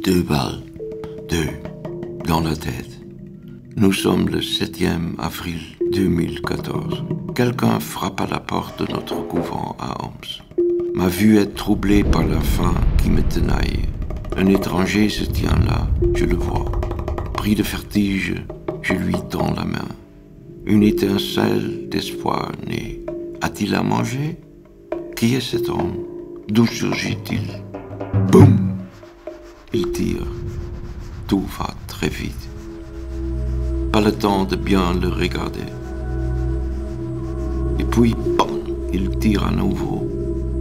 2 balles, 2, dans la tête. Nous sommes le 7e avril 2014. Quelqu'un frappe à la porte de notre couvent à Homs. Ma vue est troublée par la faim qui me tenaille. Un étranger se tient là, je le vois. Pris de vertige, je lui tends la main. Une étincelle d'espoir naît. A-t-il à manger? Qui est cet homme? D'où surgit-il? Boum! Il tire. Tout va très vite. Pas le temps de bien le regarder. Et puis, bam! Il tire à nouveau.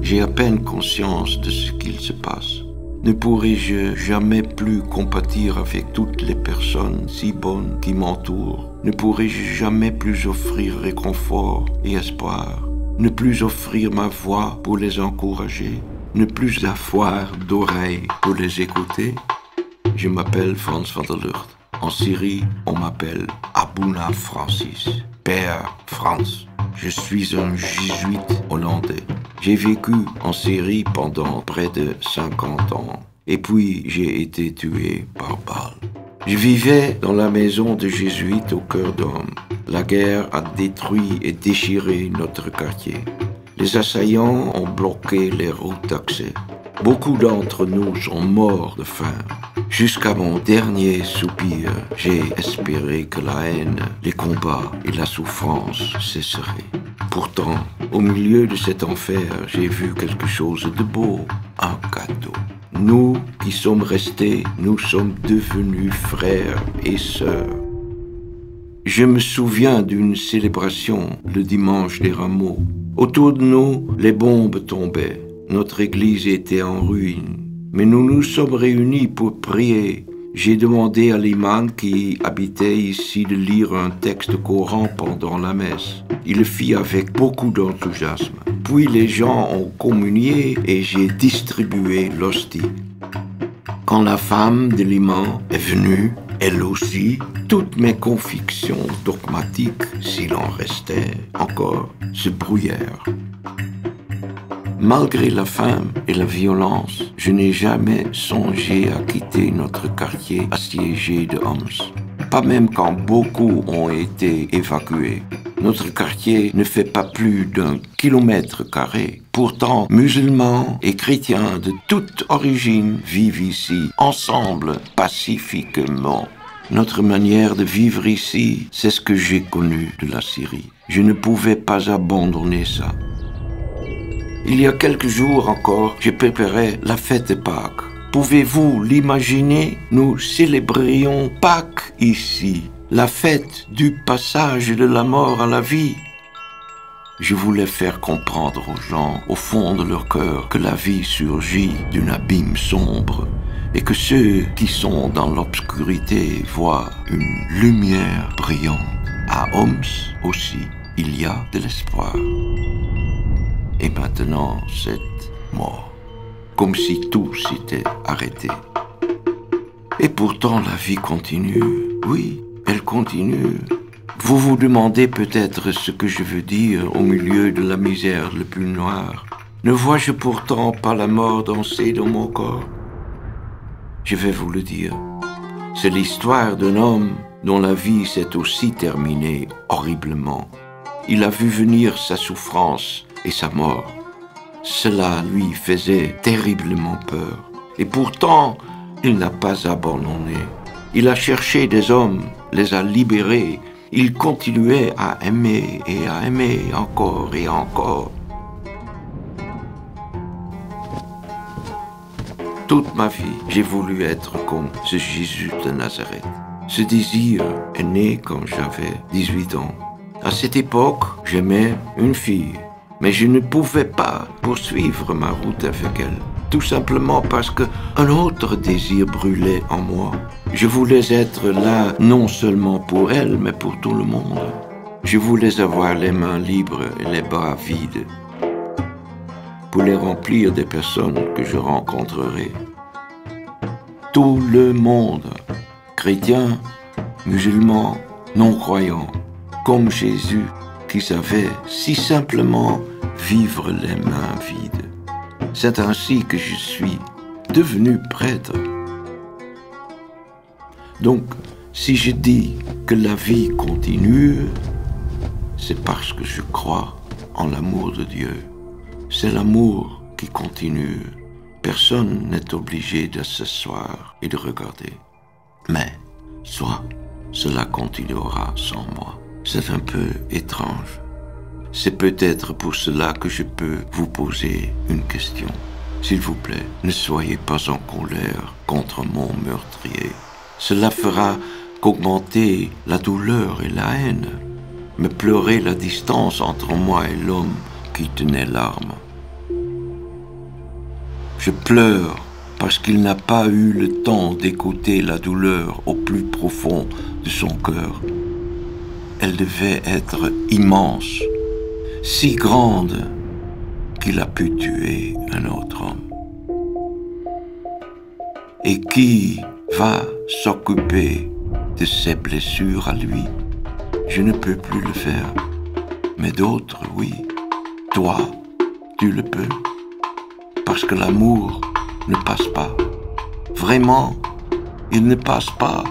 J'ai à peine conscience de ce qu'il se passe. Ne pourrais-je jamais plus compatir avec toutes les personnes si bonnes qui m'entourent? Ne pourrais-je jamais plus offrir réconfort et espoir? Ne plus offrir ma voix pour les encourager? Ne plus avoir d'oreilles pour les écouter? Je m'appelle Frans van der Lugt. En Syrie, on m'appelle Abouna Francis, Père Frans. Je suis un jésuite hollandais. J'ai vécu en Syrie pendant près de 50 ans. Et puis, j'ai été tué par balle. Je vivais dans la maison de jésuites au cœur d'Homs. La guerre a détruit et déchiré notre quartier. Les assaillants ont bloqué les routes d'accès. Beaucoup d'entre nous sont morts de faim. Jusqu'à mon dernier soupir, j'ai espéré que la haine, les combats et la souffrance cesseraient. Pourtant, au milieu de cet enfer, j'ai vu quelque chose de beau, un cadeau. Nous qui sommes restés, nous sommes devenus frères et sœurs. Je me souviens d'une célébration le dimanche des Rameaux. Autour de nous, les bombes tombaient. Notre église était en ruine. Mais nous nous sommes réunis pour prier. J'ai demandé à l'imam qui habitait ici de lire un texte coran pendant la messe. Il le fit avec beaucoup d'enthousiasme. Puis les gens ont communié et j'ai distribué l'hostie. Quand la femme de l'imam est venue, elle aussi, toutes mes convictions dogmatiques, s'il en restait encore, se brouillèrent. Malgré la faim et la violence, je n'ai jamais songé à quitter notre quartier assiégé de Homs. Pas même quand beaucoup ont été évacués. Notre quartier ne fait pas plus d'1 km². Pourtant, musulmans et chrétiens de toute origine vivent ici, ensemble, pacifiquement. Notre manière de vivre ici, c'est ce que j'ai connu de la Syrie. Je ne pouvais pas abandonner ça. Il y a quelques jours encore, je préparais la fête de Pâques. Pouvez-vous l'imaginer? Nous célébrions Pâques ici, la fête du passage de la mort à la vie. Je voulais faire comprendre aux gens, au fond de leur cœur, que la vie surgit d'un abîme sombre et que ceux qui sont dans l'obscurité voient une lumière brillante. À Homs aussi, il y a de l'espoir. Et maintenant, c'est mort. Comme si tout s'était arrêté. Et pourtant, la vie continue. Oui, elle continue. Vous vous demandez peut-être ce que je veux dire au milieu de la misère le plus noire. Ne vois-je pourtant pas la mort danser dans mon corps? Je vais vous le dire. C'est l'histoire d'un homme dont la vie s'est aussi terminée horriblement. Il a vu venir sa souffrance et sa mort. Cela lui faisait terriblement peur. Et pourtant, il n'a pas abandonné. Il a cherché des hommes, les a libérés. Il continuait à aimer et à aimer encore et encore. Toute ma vie, j'ai voulu être comme ce Jésus de Nazareth. Ce désir est né quand j'avais 18 ans. À cette époque, j'aimais une fille. Mais je ne pouvais pas poursuivre ma route avec elle, tout simplement parce qu'un autre désir brûlait en moi. Je voulais être là non seulement pour elle, mais pour tout le monde. Je voulais avoir les mains libres et les bras vides pour les remplir des personnes que je rencontrerais. Tout le monde, chrétiens, musulmans, non-croyants, comme Jésus, qui savait si simplement vivre les mains vides. C'est ainsi que je suis devenu prêtre. Donc, si je dis que la vie continue, c'est parce que je crois en l'amour de Dieu. C'est l'amour qui continue. Personne n'est obligé de s'asseoir et de regarder. Mais, soit cela continuera sans moi. C'est un peu étrange. C'est peut-être pour cela que je peux vous poser une question. S'il vous plaît, ne soyez pas en colère contre mon meurtrier. Cela fera qu'augmenter la douleur et la haine, me pleurer la distance entre moi et l'homme qui tenait l'arme. Je pleure parce qu'il n'a pas eu le temps d'écouter la douleur au plus profond de son cœur. Elle devait être immense, si grande qu'il a pu tuer un autre homme. Et qui va s'occuper de ses blessures à lui? Je ne peux plus le faire, mais d'autres, oui. Toi, tu le peux. Parce que l'amour ne passe pas. Vraiment, il ne passe pas.